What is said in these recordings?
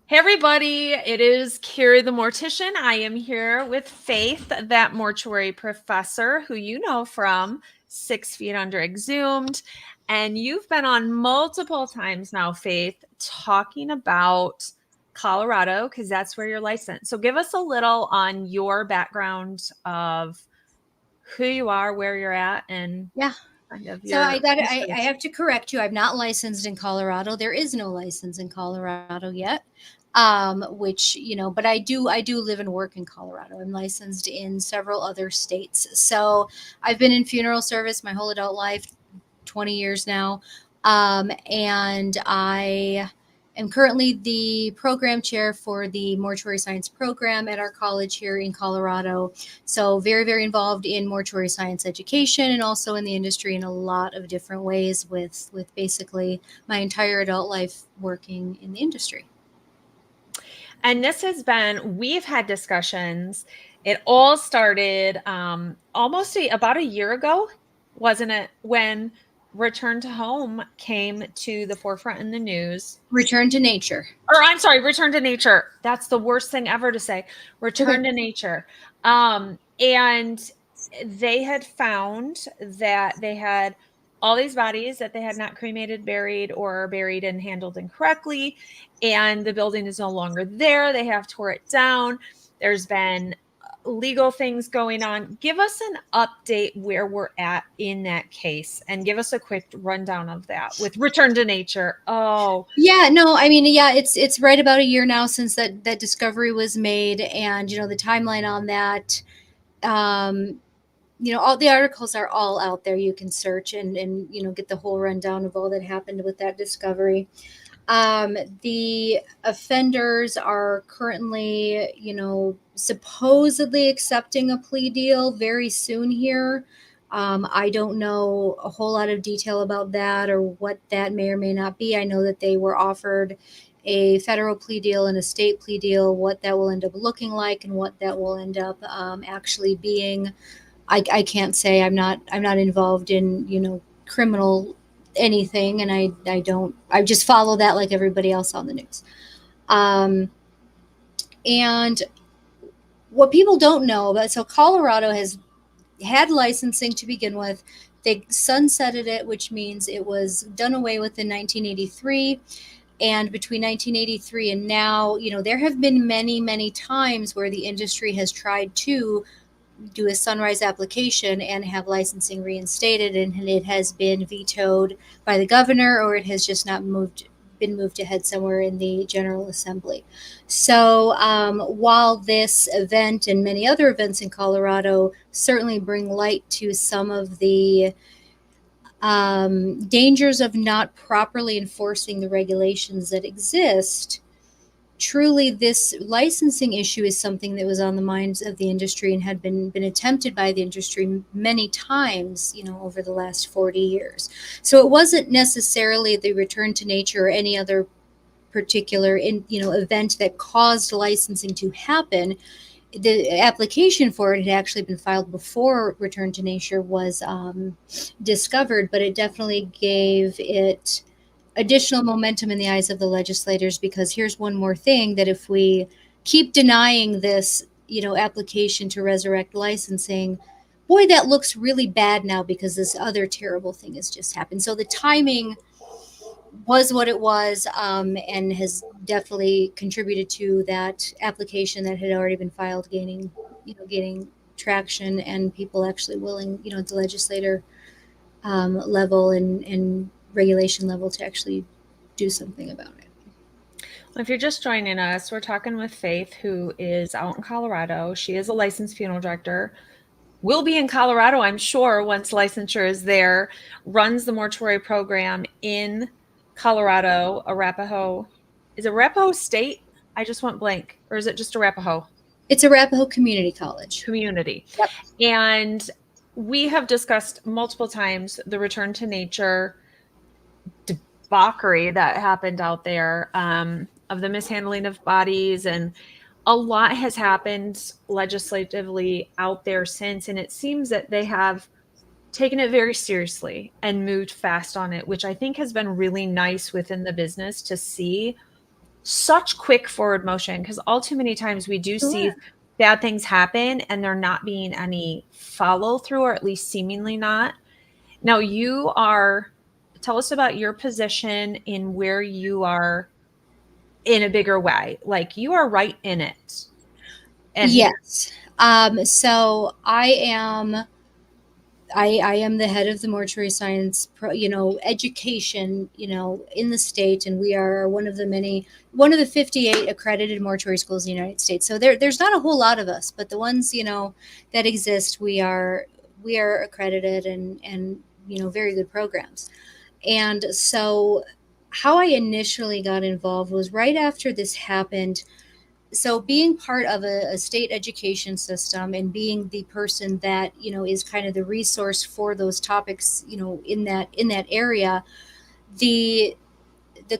Hey everybody, it is Carrie the Mortician. I am here with Faith, that mortuary professor who you know from 6 Feet Under Exhumed. And you've been on multiple times now, Faith, talking about Colorado because that's where you're licensed. So give us a little on your background of who you are, where you're at, and Yeah. kind of So I your got I history. have to correct you. I'm not licensed in Colorado. There is no license in Colorado yet. Which, but I do live and work in Colorado. I'm licensed in several other states. So I've been in funeral service my whole adult life, 20 years now. And I am currently the program chair for the mortuary science program at our college here in Colorado. So very, very involved in mortuary science education and also in the industry in a lot of different ways with basically my entire adult life working in the industry. And this has been, we've had discussions. It all started about a year ago, wasn't it? When Return to Home came to the forefront in the news. Return to nature. Or I'm sorry, Return to Nature. That's the worst thing ever to say. Return to Nature. And they had found that they had all these bodies that they had not cremated, buried, or buried and handled incorrectly. And the building is no longer there. They have tore it down. There's been legal things going on. Give us an update where we're at in that case and give us a quick rundown of that with Return to Nature. Oh, Yeah, no, I mean, yeah, it's right about a year now since that discovery was made, and the timeline on that. Um, all the articles are all out there. You can search and get the whole rundown of all that happened with that discovery. The offenders are currently, supposedly accepting a plea deal very soon here. I don't know a whole lot of detail about that or what that may or may not be. I know that they were offered a federal plea deal and a state plea deal. What that will end up looking like and what that will end up actually being, I can't say. I'm not involved in criminal anything, and I just follow that like everybody else on the news. Um, and what people don't know about, so Colorado has had licensing to begin with. They sunsetted it, which means it was done away with in 1983. And between 1983 and now, there have been many, many times where the industry has tried to do a sunrise application and have licensing reinstated, and it has been vetoed by the governor, or it has just not been moved ahead somewhere in the General Assembly. So while this event and many other events in Colorado certainly bring light to some of the dangers of not properly enforcing the regulations that exist, truly this licensing issue is something that was on the minds of the industry and had been attempted by the industry many times, over the last 40 years. So it wasn't necessarily the return to nature or any other particular event that caused licensing to happen. The application for it had actually been filed before Return to Nature was discovered, but it definitely gave it additional momentum in the eyes of the legislators, because here's one more thing: that if we keep denying this application to resurrect licensing, boy, that looks really bad now because this other terrible thing has just happened. So the timing was what it was, and has definitely contributed to that application that had already been filed gaining traction, and people actually willing, at the legislator level and regulation level, to actually do something about it. well, if you're just joining us, we're talking with Faith, who is out in Colorado. She is a licensed funeral director. Will be in Colorado, I'm sure, once licensure is there. Runs the mortuary program in Colorado, Arapahoe. Is it Arapahoe State? I just went blank. Or is it just Arapahoe It's Arapahoe Community College. community? Yep. And we have discussed multiple times the return to nature debauchery that happened out there, of the mishandling of bodies, and a lot has happened legislatively out there since, and it seems that they have taken it very seriously and moved fast on it, which I think has been really nice within the business to see such quick forward motion, because all too many times we do see bad things happen and there not being any follow through, or at least seemingly not. Now tell us about your position in where you are in a bigger way. Like, you are right in it. And Yes. So I am the head of the mortuary science, education, in the state, and we are one of the 58 accredited mortuary schools in the United States. So there's not a whole lot of us, but the ones, that exist, we are accredited and very good programs. And so how I initially got involved was right after this happened. So being part of a state education system and being the person that is kind of the resource for those topics in that area, the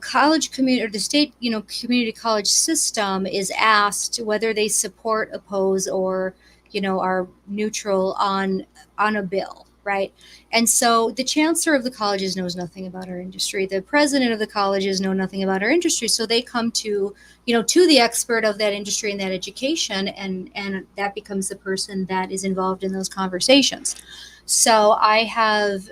college community, or the state community college system, is asked whether they support, oppose, or are neutral on a bill, right? And so the chancellor of the colleges knows nothing about our industry, the president of the colleges know nothing about our industry, so they come to the expert of that industry and that education, and that becomes the person that is involved in those conversations. So I have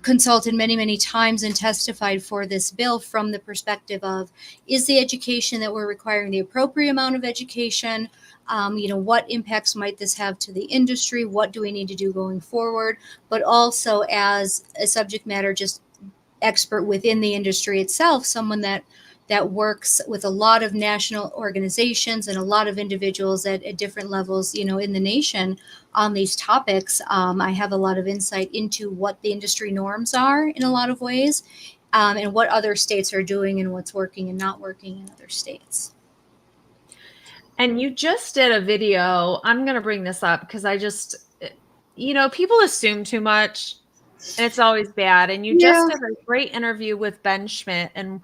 consulted many, many times and testified for this bill from the perspective of, is the education that we're requiring the appropriate amount of education? What impacts might this have to the industry? What do we need to do going forward? But also as a subject matter just expert within the industry itself, someone that works with a lot of national organizations and a lot of individuals at different levels, in the nation on these topics. I have a lot of insight into what the industry norms are in a lot of ways, and what other states are doing and what's working and not working in other states. And you just did a video. I'm going to bring this up because people assume too much, and it's always bad. And you just did a great interview with Ben Schmidt. And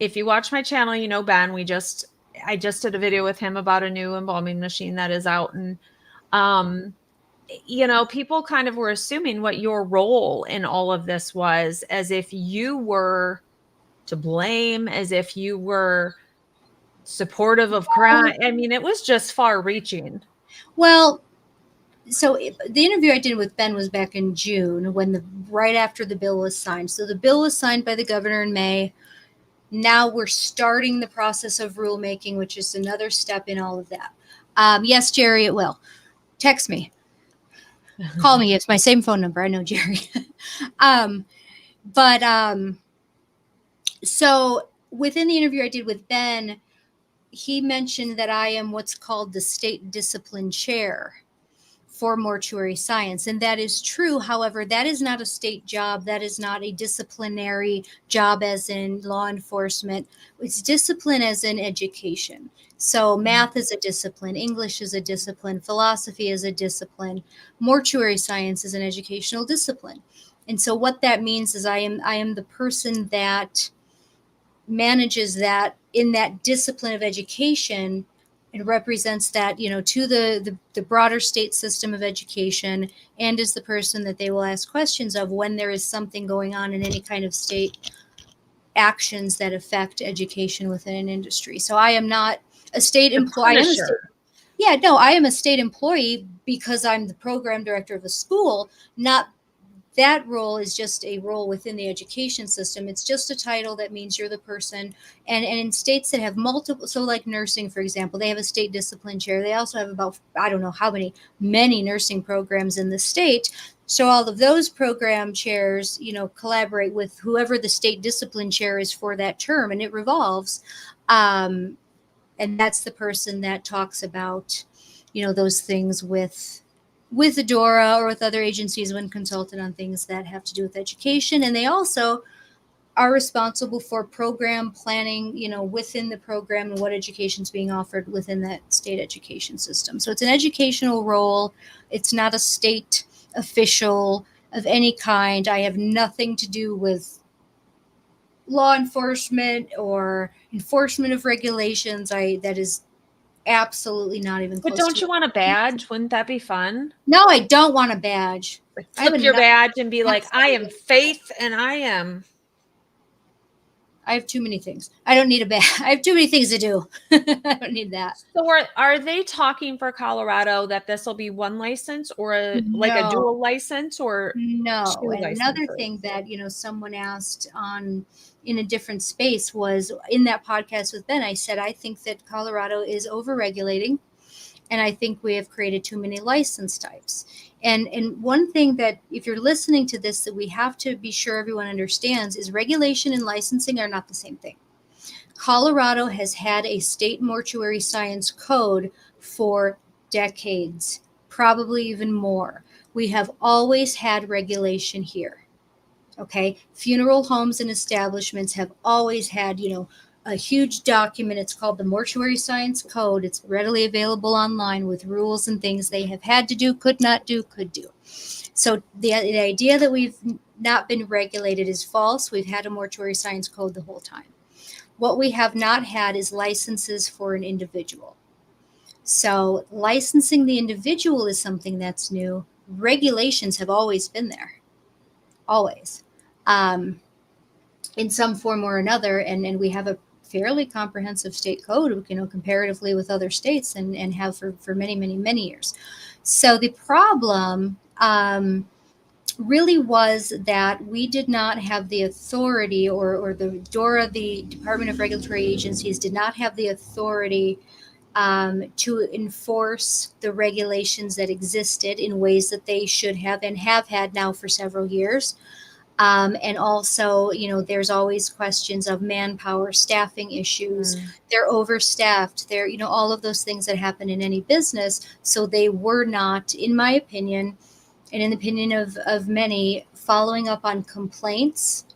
if you watch my channel, you know Ben. I just did a video with him about a new embalming machine that is out. And, people kind of were assuming what your role in all of this was, as if you were to blame, as if you were supportive of crime. I mean, it was just far reaching. Well, so the interview I did with Ben was back in June, right after the bill was signed. So the bill was signed by the governor in May. Now we're starting the process of rulemaking, which is another step in all of that. Yes, Jerry, it will. Text me. Call me. It's my same phone number. I know, Jerry. So within the interview I did with Ben, he mentioned that I am what's called the state discipline chair for mortuary science. And that is true. However, that is not a state job. That is not a disciplinary job as in law enforcement. It's discipline as in education. So math is a discipline, English is a discipline, philosophy is a discipline, mortuary science is an educational discipline. And so what that means is I am the person that manages that in that discipline of education, and represents that, to the broader state system of education, and is the person that they will ask questions of when there is something going on in any kind of state actions that affect education within an industry. So I am not a state employee. I am a state employee because I'm the program director of a school. Not that role is just a role within the education system. It's just a title that means you're the person. And in states that have multiple, so like nursing, for example, they have a state discipline chair. They also have about, I don't know how many nursing programs in the state. So all of those program chairs, collaborate with whoever the state discipline chair is for that term, and it revolves. And that's the person that talks about, those things with Adora or with other agencies when consulted on things that have to do with education. And they also are responsible for program planning, within the program and what education is being offered within that state education system. So it's an educational role. It's not a state official of any kind. I have nothing to do with law enforcement or enforcement of regulations. That is absolutely not even close. But don't you want a badge? Wouldn't that be fun? No, I don't want a badge. Flip your badge and be like, I am Faith, and I am. I have too many things. I don't need a bag. I have too many things to do. I don't need that. So are they talking for Colorado that this will be one license or like a No, dual license or no. two And another licenses? thing that, someone asked on in a different space was in that podcast with Ben, I said, I think that Colorado is overregulating. And I think we have created too many license types. And one thing that, if you're listening to this, that we have to be sure everyone understands is regulation and licensing are not the same thing. Colorado has had a state mortuary science code for decades, probably even more. We have always had regulation here. Okay. Funeral homes and establishments have always had, a huge document. It's called the Mortuary Science Code. It's readily available online with rules and things they have had to do, could not do, could do. So the idea that we've not been regulated is false. We've had a mortuary science code the whole time. What we have not had is licenses for an individual. So licensing the individual is something that's new. Regulations have always been there, always, in some form or another. And we have a fairly comprehensive state code, comparatively with other states, and have for many, many, many years. So the problem really was that we did not have the authority, or the DORA, the Department of Regulatory Agencies, did not have the authority to enforce the regulations that existed in ways that they should have and have had now for several years. And also, there's always questions of manpower, staffing issues. They're overstaffed. They're, all of those things that happen in any business. So they were not, in my opinion, and in the opinion of many, following up on complaints.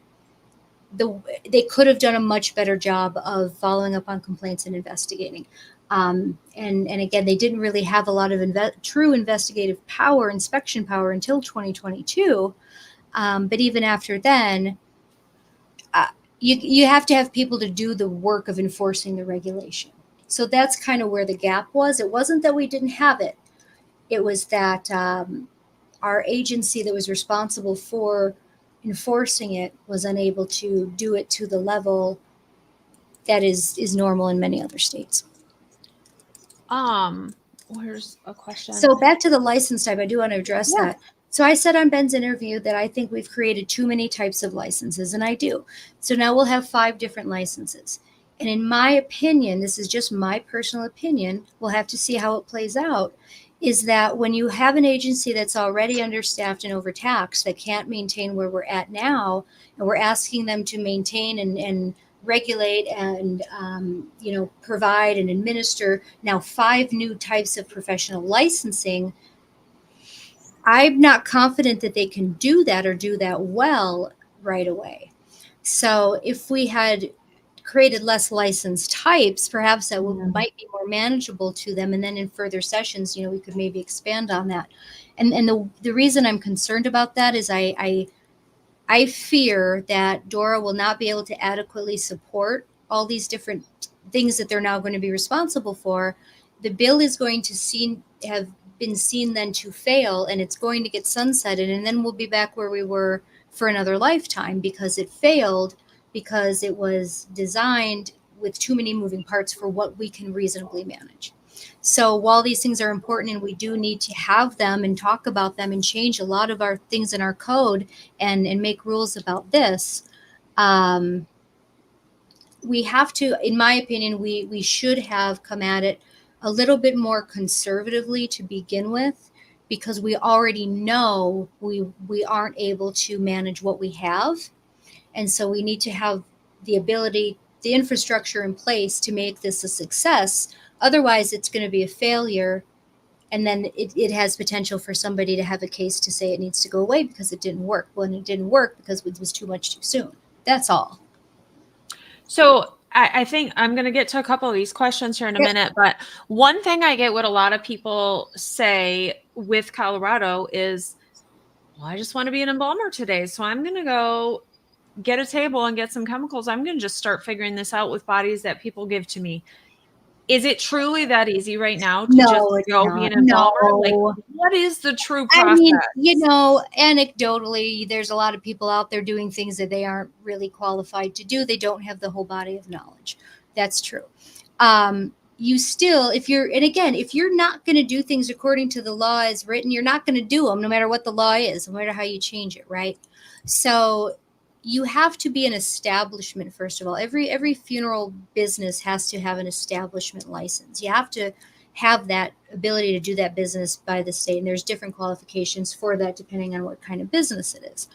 They could have done a much better job of following up on complaints and investigating. And again, they didn't really have a lot of true investigative power, inspection power, until 2022. But even after then, you have to have people to do the work of enforcing the regulation. So that's kind of where the gap was. It wasn't that we didn't have it. It was that our agency that was responsible for enforcing it was unable to do it to the level that is normal in many other states. Where's a question? So back to the license type, I do want to address that. So I said on Ben's interview that I think we've created too many types of licenses, and I do. So now we'll have 5 different licenses. And in my opinion, this is just my personal opinion, we'll have to see how it plays out, is that when you have an agency that's already understaffed and overtaxed, that can't maintain where we're at now, and we're asking them to maintain and regulate and provide and administer now 5 new types of professional licensing, I'm not confident that they can do that or do that well right away. So if we had created less license types, perhaps that might be more manageable to them. And then in further sessions, we could maybe expand on that. And the reason I'm concerned about that is I fear that DORA will not be able to adequately support all these different things that they're now going to be responsible for. The bill is going to have been seen then to fail, and it's going to get sunsetted, and then we'll be back where we were for another lifetime, because it failed, because it was designed with too many moving parts for what we can reasonably manage. So while these things are important and we do need to have them and talk about them and change a lot of our things in our code and make rules about this, we have to, in my opinion, we should have come at it a little bit more conservatively to begin with, because we already know we aren't able to manage what we have. And so we need to have the ability, the infrastructure in place to make this a success. Otherwise, it's going to be a failure. And then it has potential for somebody to have a case to say it needs to go away because it didn't work. Well, and it didn't work because it was too much too soon. That's all. So I think I'm going to get to a couple of these questions here in a minute, but one thing I get what a lot of people say with Colorado is, well, I just want to be an embalmer today, so I'm going to go get a table and get some chemicals. I'm going to just start figuring this out with bodies that people give to me. Is it truly that easy right now to just No, it's go be not. an embalmer? Like, No. what is the true I process? mean, anecdotally, there's a lot of people out there doing things that they aren't really qualified to do. They don't have the whole body of knowledge. That's true. You still, if you're not going to do things according to the law as written, you're not going to do them no matter what the law is, no matter how you change it, right? So you have to be an establishment, first of all. Every funeral business has to have an establishment license. You have to have that ability to do that business by the state, and there's different qualifications for that depending on what kind of business it is.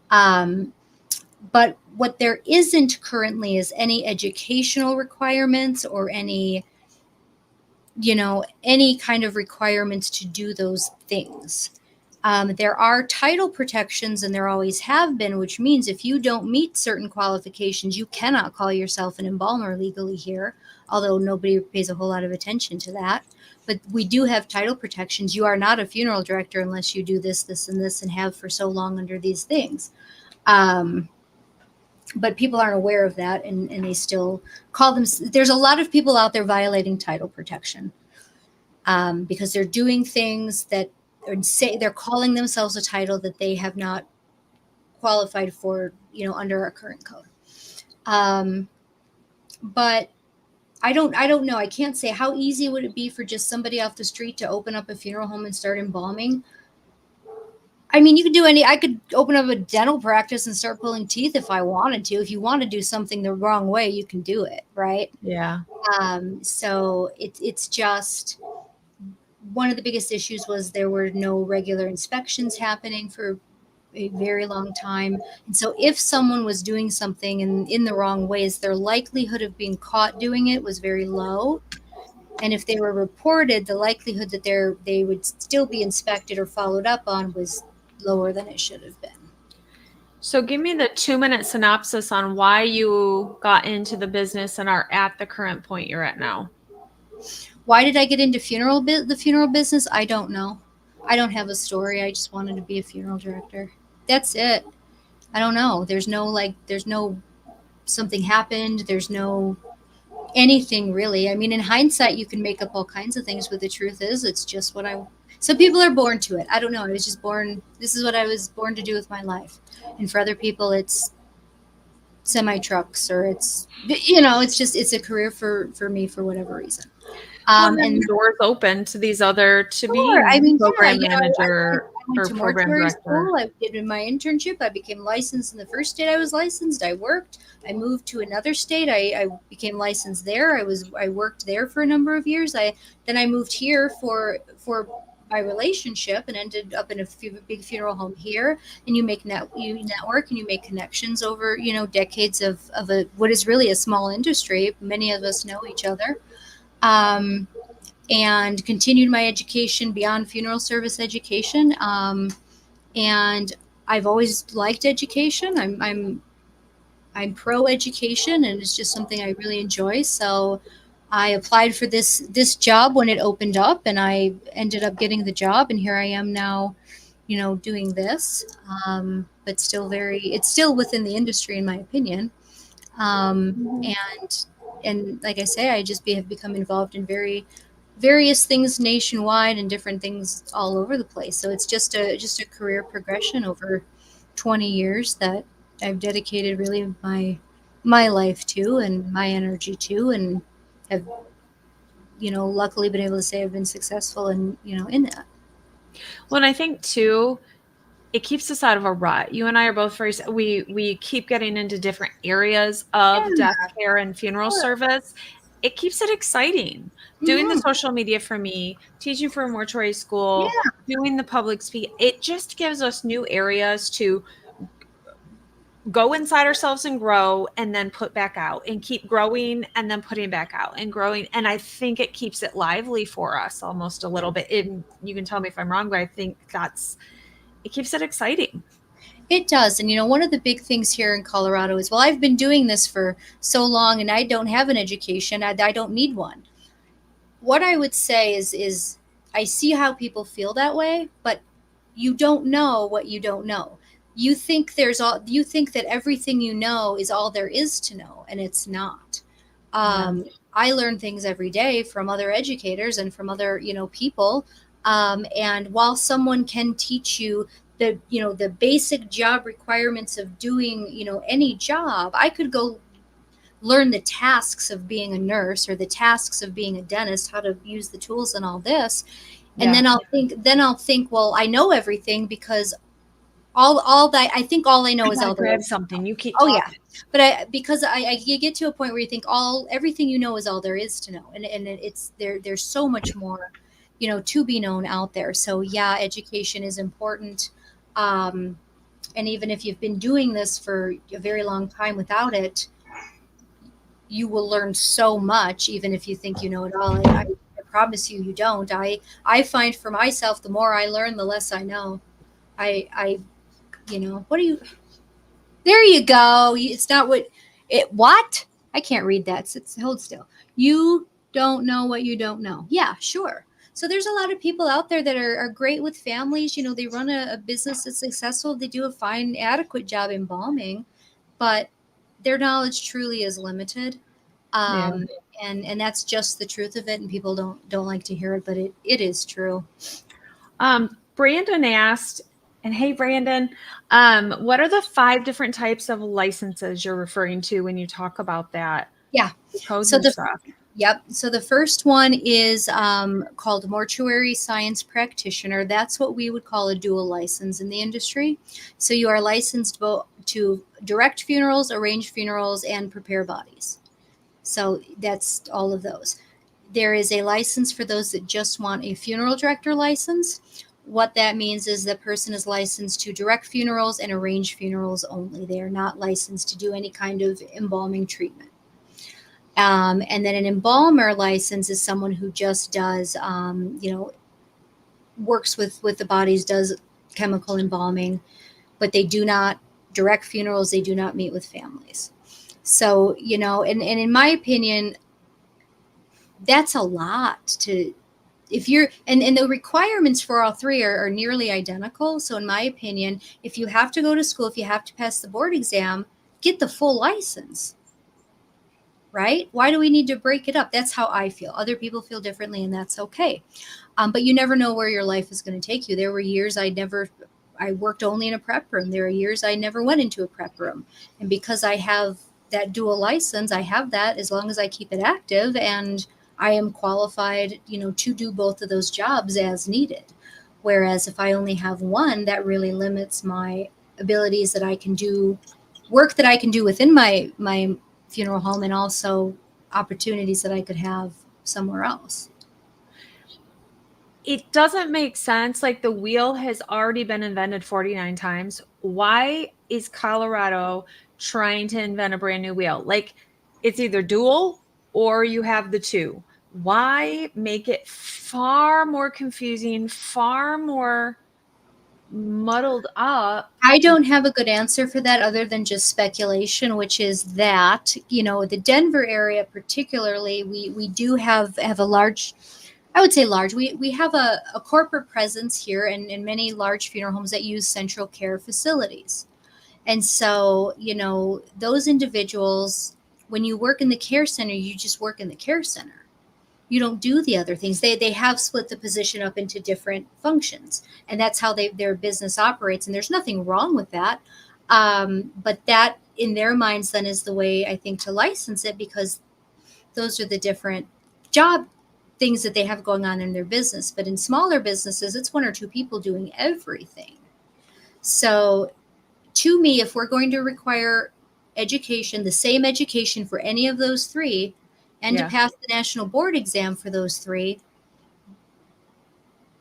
But what there isn't currently is any educational requirements or any kind of requirements to do those things. There are title protections, and there always have been, which means if you don't meet certain qualifications, you cannot call yourself an embalmer legally here, although nobody pays a whole lot of attention to that. But we do have title protections. You are not a funeral director unless you do this, this, and this, and have for so long under these things. But people aren't aware of that, and they still call them. There's a lot of people out there violating title protection because they're doing things that, or say they're calling themselves a title that they have not qualified for, under our current code. But I don't know. I can't say how easy would it be for just somebody off the street to open up a funeral home and start embalming. I mean, you could I could open up a dental practice and start pulling teeth if I wanted to. If you want to do something the wrong way, you can do it, right? Yeah. So it's just one of the biggest issues was there were no regular inspections happening for a very long time. And so if someone was doing something in the wrong ways, their likelihood of being caught doing it was very low. And if they were reported, the likelihood that they would still be inspected or followed up on was lower than it should have been. So give me the 2-minute synopsis on why you got into the business and are at the current point you're at now. Why did I get into the funeral business? I don't know. I don't have a story. I just wanted to be a funeral director. That's it. I don't know. There's no something happened. There's no anything really. I mean, in hindsight, you can make up all kinds of things, but the truth is, it's just some people are born to it. I don't know. I was just born. This is what I was born to do with my life. And for other people, it's semi trucks, or it's a career for me for whatever reason. And doors open to these to be program manager I went to program mortuary director. school. I did my internship. I became licensed in the first state I was licensed. I worked. I moved to another state. I became licensed there. I worked there for a number of years. Then I moved here for my relationship and ended up in a big funeral home here. And you network and you make connections over decades of what is really a small industry. Many of us know each other. And continued my education beyond funeral service education. And I've always liked education. I'm pro education, and it's just something I really enjoy. So I applied for this job when it opened up, and I ended up getting the job, and here I am now, doing this. But it's still within the industry, in my opinion. And like I say, I just have become involved in various things nationwide and different things all over the place. So it's just a career progression over 20 years that I've dedicated really my life to and my energy to, and have, luckily been able to say I've been successful in that. Well, and I think too, it keeps us out of a rut. You and I are both we keep getting into different areas of death care and funeral service. It keeps it exciting. Doing the social media for me, teaching for a mortuary school, doing the public speak, it just gives us new areas to go inside ourselves and grow, and then put back out, and keep growing and then putting back out and growing. And I think it keeps it lively for us almost a little bit. You can tell me if I'm wrong, but I think it keeps it exciting. It does. And, one of the big things here in Colorado is, well, I've been doing this for so long and I don't have an education. I don't need one. What I would say is I see how people feel that way, but you don't know what you don't know. You think that everything you know is all there is to know, and it's not. Yeah. I learn things every day from other educators and from other, people. And while someone can teach you the basic job requirements of doing, any job, I could go learn the tasks of being a nurse or the tasks of being a dentist, how to use the tools and all this. And Yeah. then I'll think, well, I know everything because all that I think all I know I is gotta all there grab is. something. You keep Oh yeah. talking. But you get to a point where you think everything you know is all there is to know. And it's there's so much more, to be known out there. So yeah, education is important. Um, and even if you've been doing this for a very long time without it, you will learn so much, even if you think you know it all. I promise you, you don't. I find for myself, the more I learn, the less I know. I what do you? There you go. It's not what it. What? I can't read that. Hold still. You don't know what you don't know. Yeah, sure. So there's a lot of people out there that are great with families. They run a business that's successful. They do a fine, adequate job embalming, but their knowledge truly is limited. Yeah. Um, and that's just the truth of it. And people don't like to hear it, but it is true. Brandon asked, and hey, Brandon, what are the 5 different types of licenses you're referring to when you talk about that? Yeah. The codes So and the stuff. Yep. So the first one is called mortuary science practitioner. That's what we would call a dual license in the industry. So you are licensed both to direct funerals, arrange funerals, and prepare bodies. So that's all of those. There is a license for those that just want a funeral director license. What that means is the person is licensed to direct funerals and arrange funerals only. They are not licensed to do any kind of embalming treatment. And then an embalmer license is someone who just does, works with the bodies, does chemical embalming, but they do not direct funerals. They do not meet with families. So, and in my opinion, that's a lot to, if you're, and the requirements for all three are nearly identical. So in my opinion, if you have to go to school, if you have to pass the board exam, get the full license. Right? Why do we need to break it up? That's how I feel. Other people feel differently, and that's okay. But you never know where your life is going to take you. There were years I worked only in a prep room. There are years I never went into a prep room. And because I have that dual license, I have that as long as I keep it active, and I am qualified, to do both of those jobs as needed. Whereas if I only have one, that really limits my abilities that I can do, work that I can do within my funeral home, and also opportunities that I could have somewhere else. It doesn't make sense. Like the wheel has already been invented 49 times. Why is Colorado trying to invent a brand new wheel? Like it's either dual or you have the two. Why make it far more confusing, far more muddled up? I don't have a good answer for that other than just speculation, which is that, the Denver area particularly, we do have a large, I would say large, we have a corporate presence here and many large funeral homes that use central care facilities. And so, those individuals, when you work in the care center, you just work in the care center. You don't do the other things. They have split the position up into different functions, and that's how their business operates. And there's nothing wrong with that. But that, in their minds, then is the way I think to license it, because those are the different job things that they have going on in their business. But in smaller businesses, it's one or two people doing everything. So to me, if we're going to require education, the same education for any of those three, and to Yeah. pass the national board exam for those three,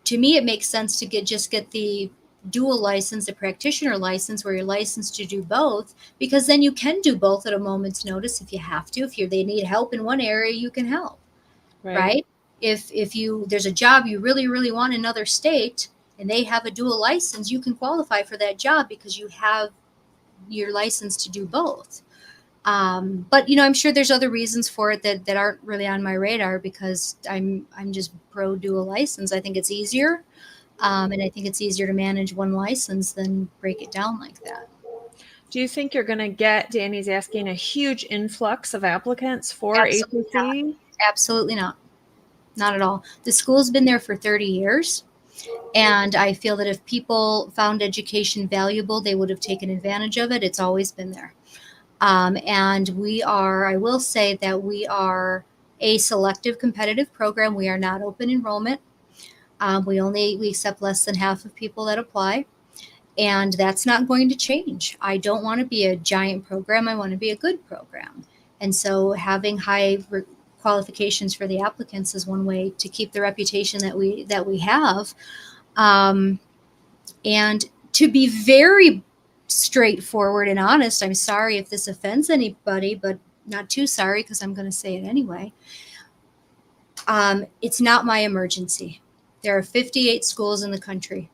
to me, it makes sense to get the dual license, the practitioner license, where you're licensed to do both, because then you can do both at a moment's notice if you have to. If they need help in one area, you can help, Right. right? If there's a job you really really want in another state and they have a dual license, you can qualify for that job because you have your license to do both. But I'm sure there's other reasons for it that aren't really on my radar, because I'm just pro dual license. I think it's easier, and I think it's easier to manage one license than break it down like that. Do you think you're going to get, Danny's asking, a huge influx of applicants for Absolutely ACC? Absolutely not. Not at all. The school's been there for 30 years. And I feel that if people found education valuable, they would have taken advantage of it. It's always been there. And I will say that we are a selective competitive program. We are not open enrollment. We accept less than half of people that apply. And that's not going to change. I don't want to be a giant program. I want to be a good program. And so having qualifications for the applicants is one way to keep the reputation that we have. And to be very straightforward and honest, I'm sorry if this offends anybody, but not too sorry because I'm going to say it anyway. It's not my emergency. There are 58 schools in the country.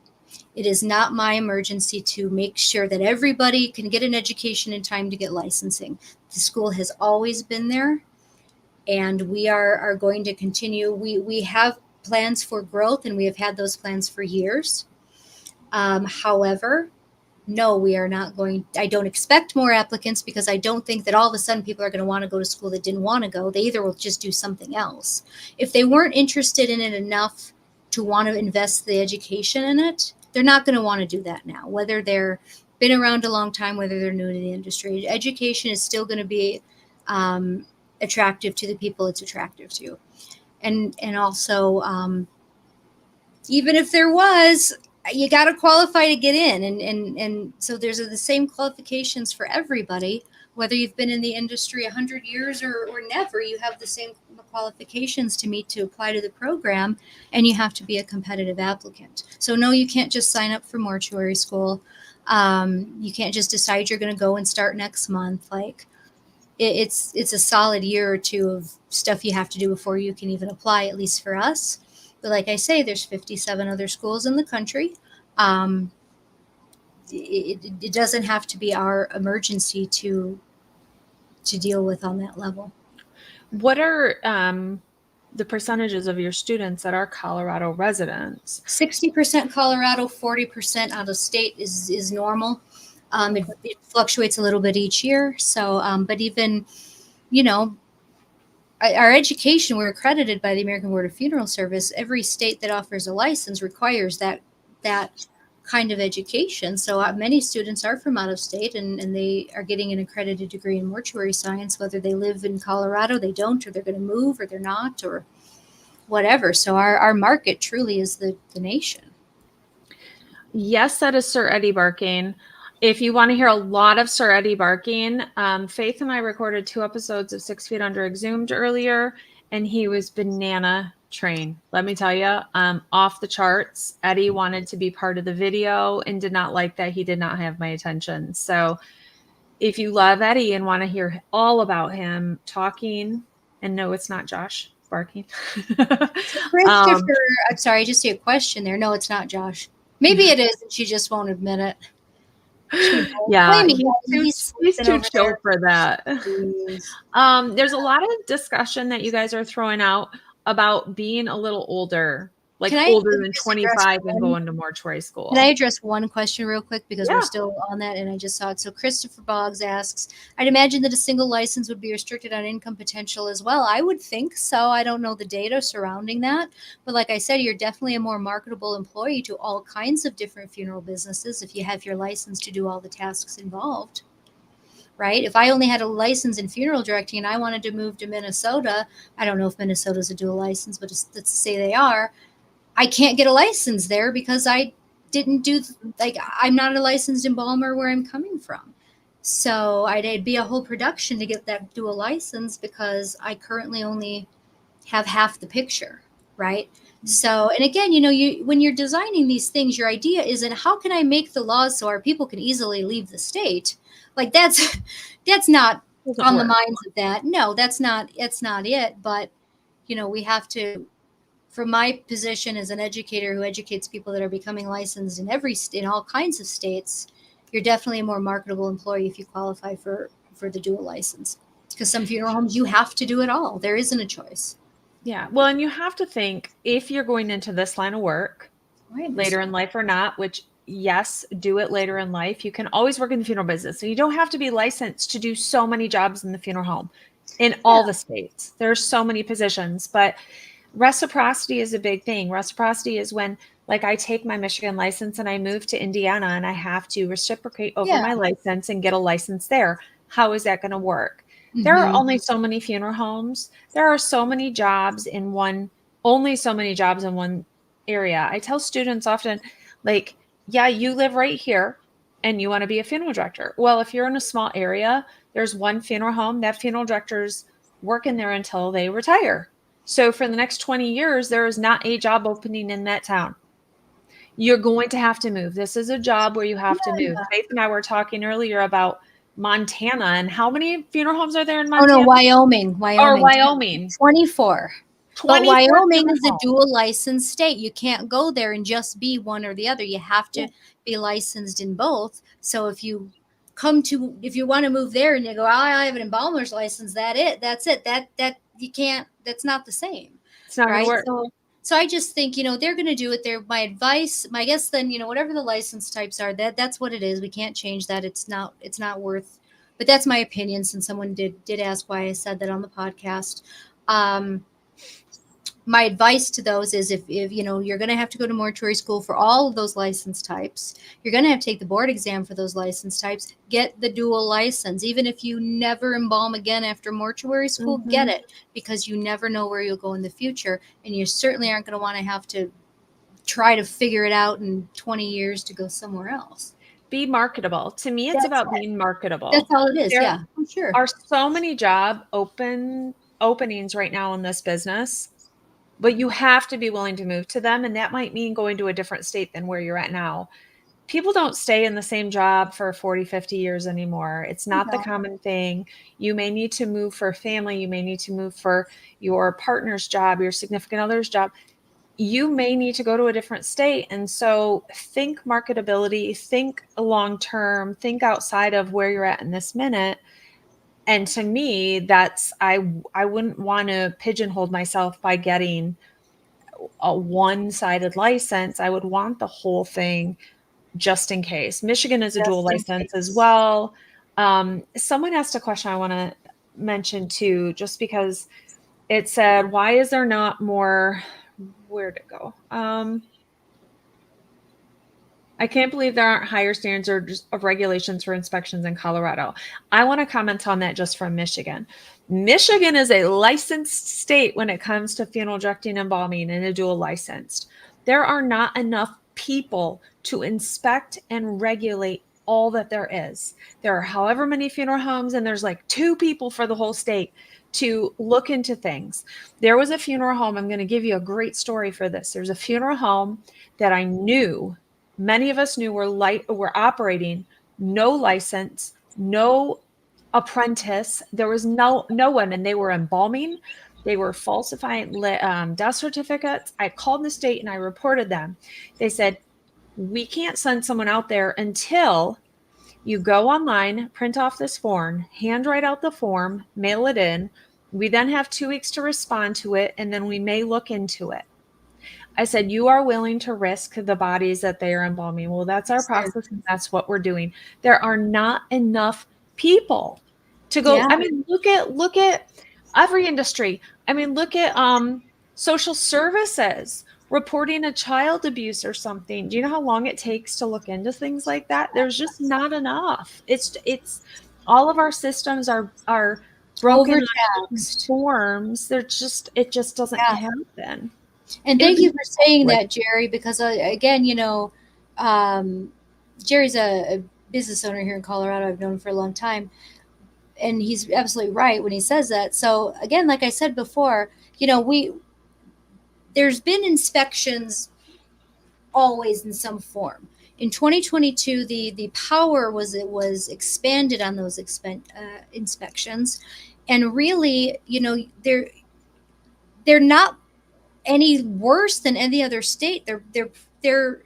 It is not my emergency to make sure that everybody can get an education in time to get licensing. The school has always been there, and we are going to continue. We have plans for growth, and we have had those plans for years. However, no, we are not going. I don't expect more applicants because I don't think that all of a sudden people are going to want to go to school that didn't want to go. They either will just do something else. If they weren't interested in it enough to want to invest the education in it, they're not going to want to do that now. Whether they're been around a long time, whether they're new to the industry, education is still going to be attractive to the people it's attractive to, and also even if there was, you got to qualify to get in, and so there's the same qualifications for everybody, whether you've been in the industry 100 years or never. You have the same qualifications to meet to apply to the program, and you have to be a competitive applicant. So no, you can't just sign up for mortuary school. You can't just decide you're going to go and start next month. Like it's a solid year or two of stuff you have to do before you can even apply, at least for us. But like I say, there's 57 other schools in the country. It doesn't have to be our emergency to deal with on that level. What are the percentages of your students that are Colorado residents? 60% Colorado, 40% out of state is normal. It fluctuates a little bit each year. So, but even, our education, we're accredited by the American Board of Funeral Service. Every state that offers a license requires that kind of education. So many students are from out of state, and they are getting an accredited degree in mortuary science, whether they live in Colorado, they don't, or they're going to move, or they're not, or whatever. So our market truly is the nation. Yes, that is Sir Eddie barking. If you want to hear a lot of Sir Eddie barking, Faith and I recorded 2 episodes of 6 Feet Under Exhumed earlier, and he was banana train. Let me tell you, off the charts. Eddie wanted to be part of the video and did not like that he did not have my attention. So if you love Eddie and want to hear all about him talking, and no, it's not Josh barking. Christopher, I'm sorry, just a question there. No, it's not Josh. Maybe it is, and she just won't admit it. Yeah, he's too chill for that. There's a lot of discussion that you guys are throwing out about being a little older, like older than 25 and going to mortuary school. Can I address one question real quick, because we're still on that and I just saw it? So Christopher Boggs asks, I'd imagine that a single license would be restricted on income potential as well. I would think so. I don't know the data surrounding that, but like I said, you're definitely a more marketable employee to all kinds of different funeral businesses if you have your license to do all the tasks involved. Right? If I only had a license in funeral directing and I wanted to move to Minnesota, I don't know if Minnesota's a dual license, but let's say they are, I can't get a license there because I didn't I'm not a licensed embalmer where I'm coming from. So it'd be a whole production to get that dual license because I currently only have half the picture, right? So, and again, when you're designing these things, your idea isn't how can I make the laws so our people can easily leave the state? Like that's not on the minds of that. No, that's not it. But, we have to, from my position as an educator who educates people that are becoming licensed in all kinds of states, you're definitely a more marketable employee if you qualify for the dual license. Because some funeral homes, you have to do it all. There isn't a choice. Yeah. Well, and you have to think if you're going into this line of work later in life or not, which yes, do it later in life. You can always work in the funeral business. So you don't have to be licensed to do so many jobs in the funeral home in all the states. There's so many positions, but reciprocity is a big thing. Reciprocity is when, like, I take my Michigan license and I move to Indiana and I have to reciprocate over Yeah. my license and get a license there. How is that going to work? There are Mhm. only so many funeral homes. There are so many jobs in one, only so many jobs in one area. I tell students often, like, yeah, you live right here and you want to be a funeral director. Well, if you're in a small area, there's one funeral home, that funeral director's working there until they retire. So for the next 20 years, there is not a job opening in that town. You're going to have to move. This is a job where you have to move. Yeah. Faith and I were talking earlier about Montana and how many funeral homes are there in Oh no, Montana? Wyoming. Or Wyoming. Wyoming. 24. But 24 Wyoming funeral is a homes. dual licensed state. You can't go there and just be one or the other. You have to be licensed in both. So if you want to move there and you go, I have an embalmer's license, that's it. That you can't, that's not the same. It's not going to Right. work. So I just think, they're going to do it there. My advice, my guess then, whatever the license types are, that's what it is. We can't change that. It's not worth, but that's my opinion, since someone did ask why I said that on the podcast. My advice to those is, if you're going to have to go to mortuary school for all of those license types, you're going to have to take the board exam for those license types, get the dual license. Even if you never embalm again after mortuary school, get it, because you never know where you'll go in the future. And you certainly aren't going to want to have to try to figure it out in 20 years to go somewhere else. Be marketable. To me, it's about being marketable. That's all it is. There I'm sure. are so many job openings right now in this business, but you have to be willing to move to them. And that might mean going to a different state than where you're at now. People don't stay in the same job for 40, 50 years anymore. It's not the common thing. You may need to move for family. You may need to move for your partner's job, your significant other's job. You may need to go to a different state. And so think marketability, think long-term, think outside of where you're at in this minute. And to me, that's, I wouldn't want to pigeonhole myself by getting a one-sided license. I would want the whole thing just in case. Michigan is a dual license as well. Someone asked a question I want to mention too, just because it said, why is there not more, where'd it go? I can't believe there aren't higher standards of regulations for inspections in Colorado. I want to comment on that just from Michigan. Michigan is a licensed state when it comes to funeral directing and embalming, and a dual licensed. There are not enough people to inspect and regulate all that there is. There are however many funeral homes, and there's like 2 people for the whole state to look into things. There was a funeral home. I'm going to give you a great story for this. There's a funeral home that I knew, many of us knew, were operating, no license, no apprentice. There was no one, and they were embalming. They were falsifying death certificates. I called the state and I reported them. They said, we can't send someone out there until you go online, print off this form, handwrite out the form, mail it in. We then have 2 weeks to respond to it, and then we may look into it. I said, you are willing to risk the bodies that they are embalming. Well, that's our process, and that's what we're doing. There are not enough people to go. Yeah. I mean, look at every industry. I mean, look at social services reporting a child abuse or something. Do you know how long it takes to look into things like that? There's just not enough. It's all of our systems are broken on forms. It just doesn't happen. And thank you for saying that, Jerry, because again, Jerry's a business owner here in Colorado. I've known him for a long time. And he's absolutely right when he says that. So again, like I said before, there's been inspections always in some form. In 2022, the power was expanded on those inspections, and really, they're not any worse than any other state. They're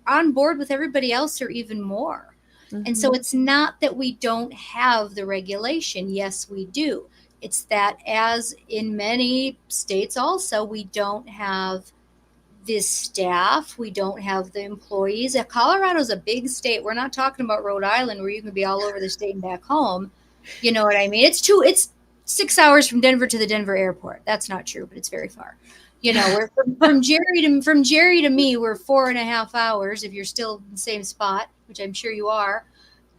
on board with everybody else, or even more. And so it's not that we don't have the regulation. Yes, we do. It's that, as in many states also, we don't have the staff. We don't have the employees. Colorado's a big state. We're not talking about Rhode Island where you can be all over the state and back home. You know what I mean? It's 6 hours from Denver to the Denver airport. That's not true, but it's very far. You know, we're from Jerry to me, we're 4.5 hours if you're still in the same spot, which I'm sure you are.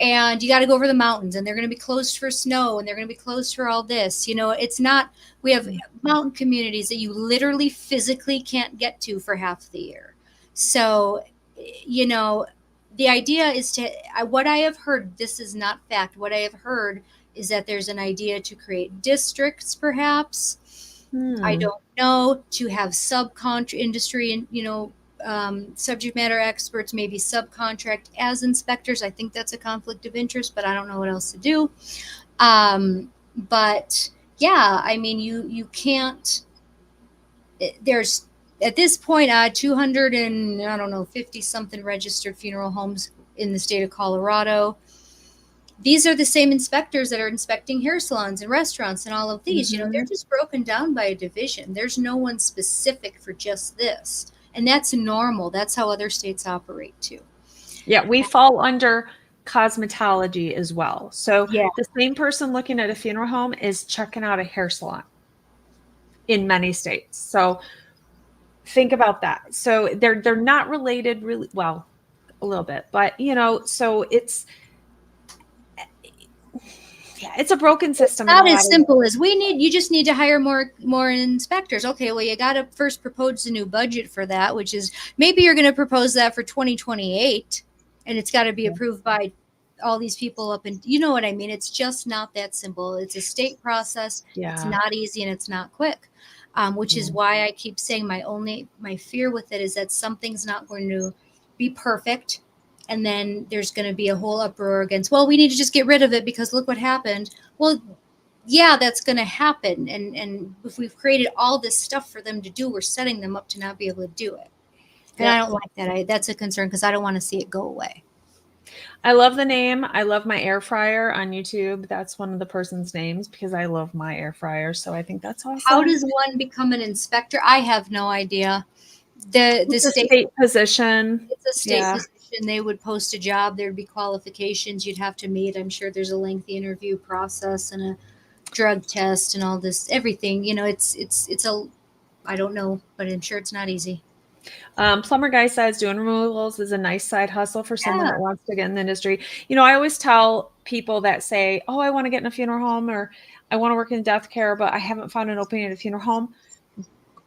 And you got to go over the mountains, and they're going to be closed for snow, and they're going to be closed for all this. You know, it's not, we have mountain communities that you literally physically can't get to for half the year. So, you know, the idea is what I have heard, this is not fact, what I have heard is that there's an idea to create districts, perhaps. I don't know, to have industry and, you know, subject matter experts maybe subcontract as inspectors. I think that's a conflict of interest, but I don't know what else to do. But yeah, I mean, you can't, there's at this point 200 and I don't know 50 something registered funeral homes in the state of Colorado. These are the same inspectors that are inspecting hair salons and restaurants and all of these. You know, they're just broken down by a division. There's no one specific for just this. And that's normal. That's how other states operate too. Yeah, we fall under cosmetology as well. So Yeah. the same person looking at a funeral home is checking out a hair salon in many states. So think about that. So they're not related really well, a little bit, but you know, so it's a broken system. It's not as simple as you just need to hire more inspectors. Okay, well, you got to first propose a new budget for that, which is maybe you're going to propose that for 2028, and it's got to be approved by all these people up in, you know what I mean? It's just not that simple. It's a state process. Yeah. It's not easy and it's not quick, which is why I keep saying my fear with it is that something's not going to be perfect. And then there's going to be a whole uproar against, well, we need to just get rid of it because look what happened. Well, yeah, that's going to happen. And if we've created all this stuff for them to do, we're setting them up to not be able to do it. And I don't like that. That's a concern because I don't want to see it go away. I love the name. I love my air fryer on YouTube. That's one of the person's names because I love my air fryer. So I think that's awesome. How does one become an inspector? I have no idea. The state position. It's a state position. They would post a job. There'd be qualifications you'd have to meet. I'm sure there's a lengthy interview process and a drug test and all this, everything. You know, it's I don't know, but I'm sure it's not easy. Plumber Guy says doing removals is a nice side hustle for someone that wants to get in the industry. You know, I always tell people that say, oh, I want to get in a funeral home or I want to work in death care, but I haven't found an opening at a funeral home.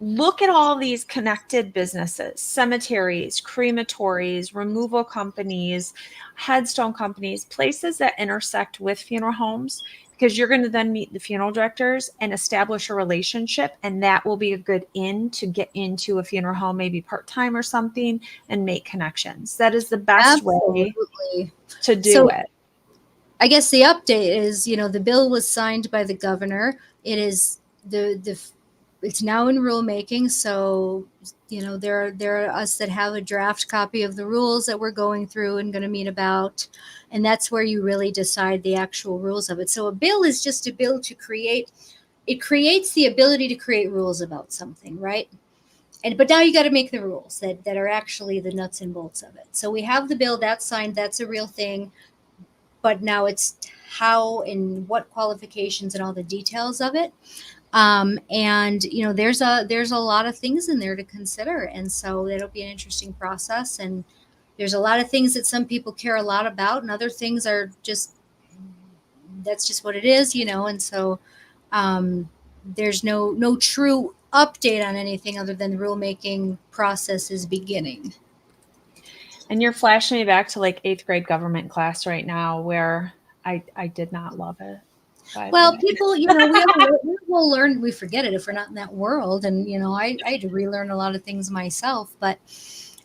Look at all these connected businesses, cemeteries, crematories, removal companies, headstone companies, places that intersect with funeral homes, because you're going to then meet the funeral directors and establish a relationship. And that will be a good in to get into a funeral home, maybe part-time or something, and make connections. That is the best way to do it. I guess the update is, you know, the bill was signed by the governor. It is it's now in rulemaking. So, you know, there are us that have a draft copy of the rules that we're going through and going to meet about. And that's where you really decide the actual rules of it. So a bill is just a bill to creates the ability to create rules about something, right? But now you got to make the rules that are actually the nuts and bolts of it. So we have the bill that's signed. That's a real thing. But now it's how and what qualifications and all the details of it. And you know, there's a lot of things in there to consider, and so it'll be an interesting process. And there's a lot of things that some people care a lot about, and other things are that's just what it is, you know. And so there's no true update on anything other than the rulemaking process is beginning. And you're flashing me back to like 8th grade government class right now, where I did not love it. Well, people, you know, we will learn. We forget it if we're not in that world. And, you know, I had to relearn a lot of things myself, but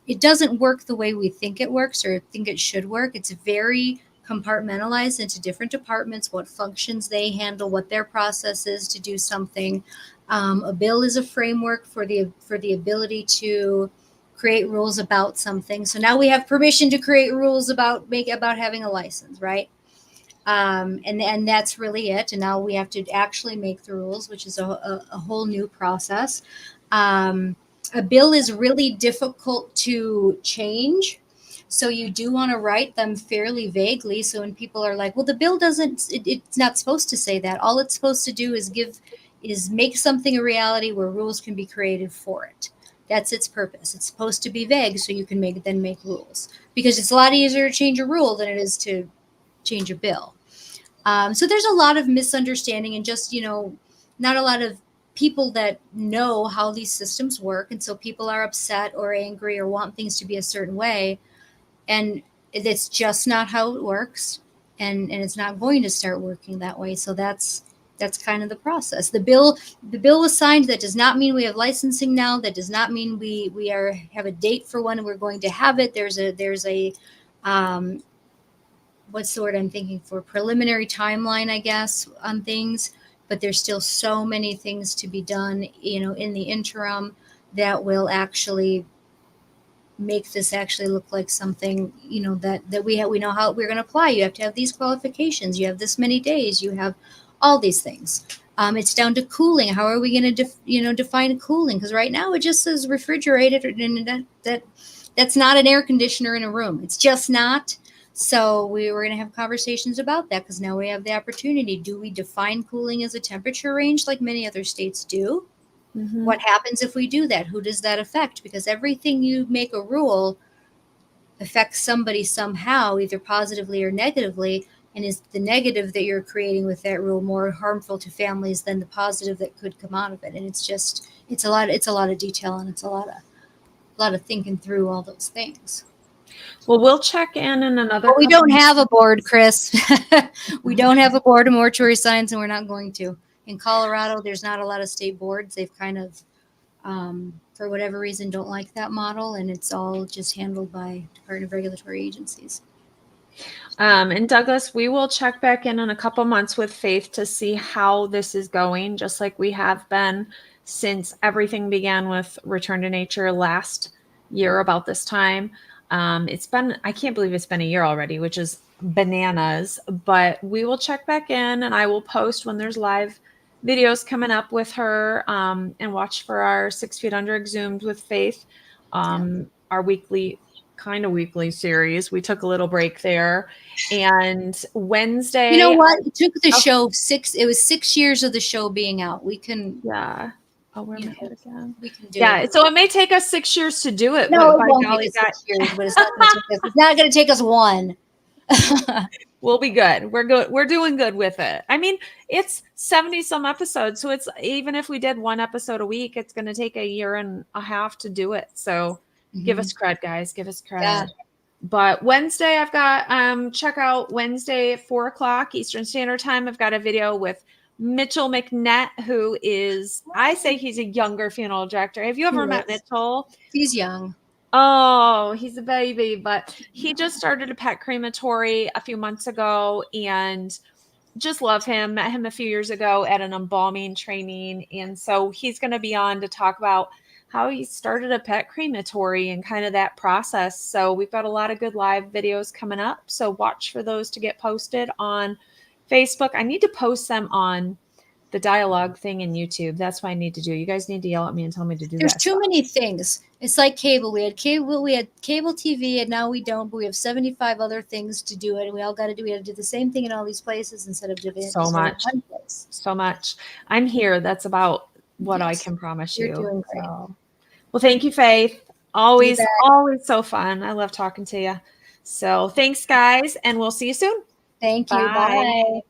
it doesn't work the way we think it works or think it should work. It's very compartmentalized into different departments, what functions they handle, what their process is to do something. A bill is a framework for the ability to create rules about something. So now we have permission to create rules about having a license, right? And that's really it. And now we have to actually make the rules, which is a whole new process. A bill is really difficult to change. So you do want to write them fairly vaguely. So when people are like, well, the bill doesn't, it's not supposed to say that. All it's supposed to do is make something a reality where rules can be created for it. That's its purpose. It's supposed to be vague so you can make rules, because it's a lot easier to change a rule than it is to change a bill. So there's a lot of misunderstanding and just, not a lot of people that know how these systems work. And so people are upset or angry or want things to be a certain way. And it's just not how it works. And it's not going to start working that way. So that's kind of the process. The bill was signed. That does not mean we have licensing now. That does not mean we have a date for when we're going to have it. There's a what's the word I'm thinking for? Preliminary timeline, I guess, on things. But there's still so many things to be done, in the interim that will actually make this actually look like something, that we know how we're going to apply. You have to have these qualifications. You have this many days. You have all these things. It's down to cooling. How are we going to, define cooling? Because right now it just says refrigerated, and that's not an air conditioner in a room. It's just not. So we were going to have conversations about that, because now we have the opportunity. Do we define cooling as a temperature range like many other states do? Mm-hmm. What happens if we do that? Who does that affect? Because everything you make a rule affects somebody somehow, either positively or negatively. And is the negative that you're creating with that rule more harmful to families than the positive that could come out of it? And it's a lot of detail, and it's a lot of thinking through all those things. Well, we'll check in another. But we don't have a board, Chris. We don't have a board of mortuary science, and we're not going to. In Colorado, there's not a lot of state boards. They've kind of, for whatever reason, don't like that model, and it's all just handled by Department of Regulatory agencies. And Douglas, we will check back in a couple months with Faith to see how this is going, just like we have been since everything began with Return to Nature last year about this time. I can't believe it's been a year already, which is bananas, but we will check back in, and I will post when there's live videos coming up with her, and watch for our 6 Feet Under Exhumed with Faith, our weekly series. We took a little break there, and Wednesday, you know what? It took the show it was 6 years of the show being out. We can, Oh, where am I at again? We can do it. So it may take us 6 years to do it. No, it won't take us 6 years, but it's not going to take us one. We'll be good. We're good. We're doing good with it. I mean, it's 70 some episodes. So it's, even if we did one episode a week, it's going to take a year and a half to do it. So give us cred, guys. Give us cred. Yeah. But Wednesday, I've got, check out Wednesday at 4:00 Eastern Standard Time. I've got a video with Mitchell McNett, who is, I say he's a younger funeral director. Have you ever met Mitchell? He's young. Oh, he's a baby, but he just started a pet crematory a few months ago, and just love him. Met him a few years ago at an embalming training. And so he's going to be on to talk about how he started a pet crematory and kind of that process. So we've got a lot of good live videos coming up. So watch for those to get posted on Facebook. I need to post them on the dialogue thing in YouTube. That's what I need to do. You guys need to yell at me and tell me to do that. There's too many things. It's like cable. We had cable TV, and now we don't, but we have 75 other things to do it. And we have to do the same thing in all these places instead of doing so much. So much. I'm here. That's about what I can promise you. You're doing great. So. Well, thank you, Faith. Always so fun. I love talking to you. So thanks, guys, and we'll see you soon. Thank you. Bye.